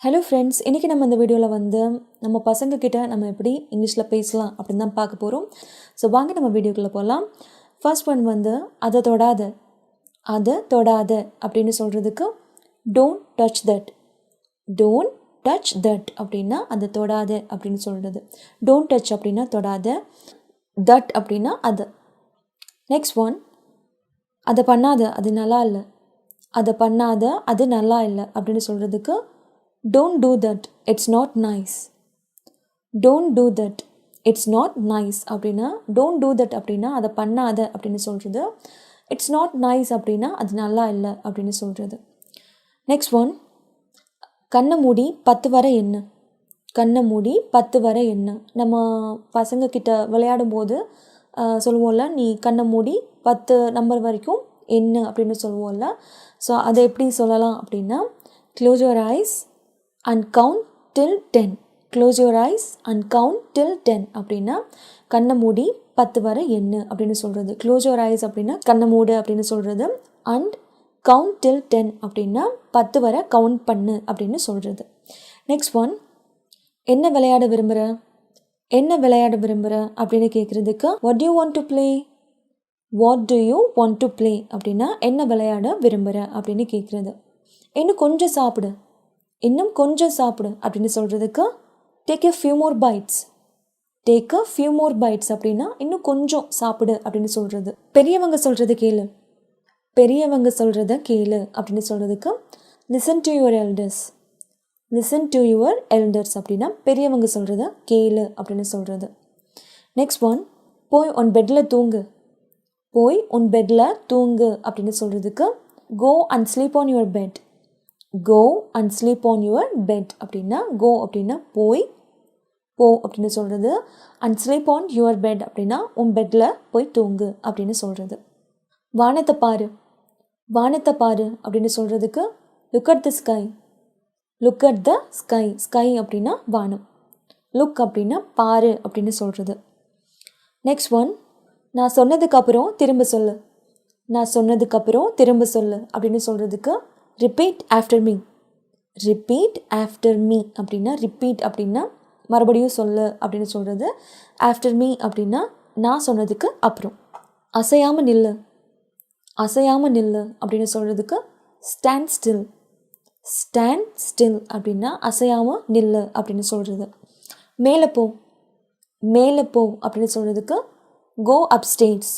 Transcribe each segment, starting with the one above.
Hello friends, இன்றைக்கி நம்ம இந்த வீடியோவில் நம்ம பசங்கக்கிட்ட நம்ம எப்படி இங்கிலீஷில் பேசலாம் அப்படின்னு தான் பார்க்க போகிறோம். ஸோ வாங்க நம்ம வீடியோக்குள்ளே போகலாம். ஃபர்ஸ்ட் ஒன் அதை தொடாத. அதை தொடாத அப்படின்னு சொல்கிறதுக்கு don't touch that. Don't touch that அப்படின்னா அதை தொடாத அப்படின்னு சொல்கிறது. டோன்ட் டச் அப்படின்னா தொடாத, தட் அப்படின்னா அது. நெக்ஸ்ட் ஒன், அதை பண்ணாத, அது நல்லா இல்லை. அதை பண்ணாத, அது நல்லா இல்லை அப்படின்னு சொல்கிறதுக்கு don't do that, it's not nice. Don't do that, it's not nice அப்படின்னா don't do that அப்படின்னா அதை பண்ணாத அப்படின்னு சொல்கிறது. it's not nice அப்படின்னா அது நல்லா இல்லை அப்படின்னு சொல்கிறது. நெக்ஸ்ட் ஒன், கண்ணை மூடி 10 வரை எண்ணு. கண்ணை மூடி 10 வரை எண்ணு. நம்ம பசங்கக்கிட்ட விளையாடும் போது சொல்லுவோம்ல, நீ கண்ணை மூடி 10 நம்பர் வரைக்கும் எண்ணு அப்படின்னு சொல்லுவோம்ல. ஸோ அதை எப்படி சொல்லலாம் அப்படின்னா close your eyes and count till 10. Close your eyes and count till 10 அப்படின்னா கண்ணை மூடி 10 வரை எண்ணு அப்படின்னு சொல்கிறது. Close your eyes அப்படின்னா கண்ணை மூடு அப்படின்னு சொல்கிறது. and count till 10 அப்படின்னா 10 வரை கவுண்ட் பண்ணு அப்படின்னு சொல்கிறது. நெக்ஸ்ட் ஒன், என்ன விளையாட விரும்புகிற. என்ன விளையாட விரும்புகிற அப்படின்னு கேட்குறதுக்கு what do you want to play. what do you want to play அப்படின்னா என்ன விளையாட விரும்புகிற அப்படின்னு கேட்குறது. இன்னும் கொஞ்சம் சாப்பிடு. இன்னும் கொஞ்சம் சாப்பிடு அப்படின்னு சொல்கிறதுக்கு take a few more bites. Take a few more bites அப்படின்னா இன்னும் கொஞ்சம் சாப்பிடு அப்படின்னு சொல்கிறது. பெரியவங்க சொல்கிறது கேளு. பெரியவங்க சொல்கிறத கேளு அப்படின்னு சொல்கிறதுக்கு listen to your elders. listen to your elders அப்படின்னா பெரியவங்க சொல்கிறத கேளு அப்படின்னு சொல்கிறது. நெக்ஸ்ட் ஒன், போய் உன் பெட்டில் தூங்கு. போய் உன் பெட்டில் தூங்கு அப்படின்னு சொல்கிறதுக்கு go and sleep on your bed. go and sleep on your bed அப்படின்னா go அப்படின்னா போய், போ அப்படின்னு சொல்கிறது. and sleep on your bed அப்படின்னா உன் பெட்டில் போய் தூங்கு அப்படின்னு சொல்கிறது. வானத்தை பாரு. வானத்தை பாரு அப்படின்னு சொல்கிறதுக்கு look at the sky. look at the sky. sky அப்படின்னா வானம். look அப்படின்னா பாரு அப்படின்னு சொல்கிறது. நெக்ஸ்ட் ஒன், நான் சொன்னதுக்கப்புறம் திரும்ப சொல்லு. நான் சொன்னதுக்கப்புறம் திரும்ப சொல்லு அப்படின்னு சொல்கிறதுக்கு repeat after me. repeat after me அப்படின்னா repeat அப்படின்னா மறுபடியும் சொல்லு அப்படின்னு சொல்கிறது. after me அப்படின்னா நான் சொன்னதுக்கு அப்புறம். அசையாமல் நில்லு. அசையாமல் நில்லு அப்படின்னு சொல்கிறதுக்கு stand still. stand still அப்படின்னா அசையாமல் நில்லு அப்படின்னு சொல்கிறது. மேலே போ. மேலே போ அப்படின்னு சொல்கிறதுக்கு go upstairs.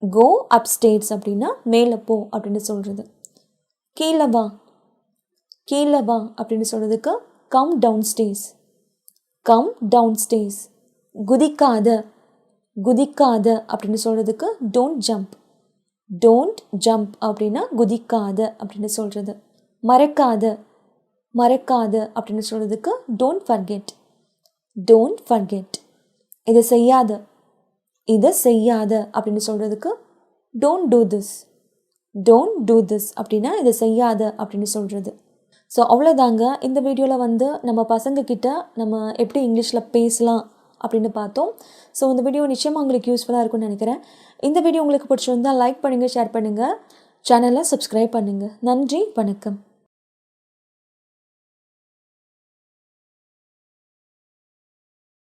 go upstairs அப்படின்னா மேலே போ அப்படின்னு சொல்கிறது. கீழே வா. கீழே வா அப்படின்னு சொல்கிறதுக்கு come down stairs. Come down stairs. குதிக்காத. குதிக்காத அப்படின்னு சொல்கிறதுக்கு டோன்ட் ஜம்ப். டோன்ட் ஜம்ப் அப்படின்னா குதிக்காத அப்படின்னு சொல்கிறது. மறக்காத. மறக்காத அப்படின்னு சொல்கிறதுக்கு டோன்ட் ஃபர்கெட். Don't forget. இதை செய்யாத. இதை செய்யாத அப்படின்னு சொல்கிறதுக்கு don't do this. Don't do this அப்படின்னா இதை செய்யாத அப்படின்னு சொல்கிறது. ஸோ அவ்வளோதாங்க. இந்த வீடியோவில் நம்ம பசங்கக்கிட்ட நம்ம எப்படி இங்கிலீஷில் பேசலாம் அப்படின்னு பார்த்தோம். ஸோ இந்த வீடியோ நிச்சயமாக உங்களுக்கு யூஸ்ஃபுல்லாக இருக்கும்னு நினைக்கிறேன். இந்த வீடியோ உங்களுக்கு பிடிச்சிருந்தால் லைக் பண்ணுங்கள், ஷேர் பண்ணுங்கள், சேனலை சப்ஸ்கிரைப் பண்ணுங்கள். நன்றி, வணக்கம்.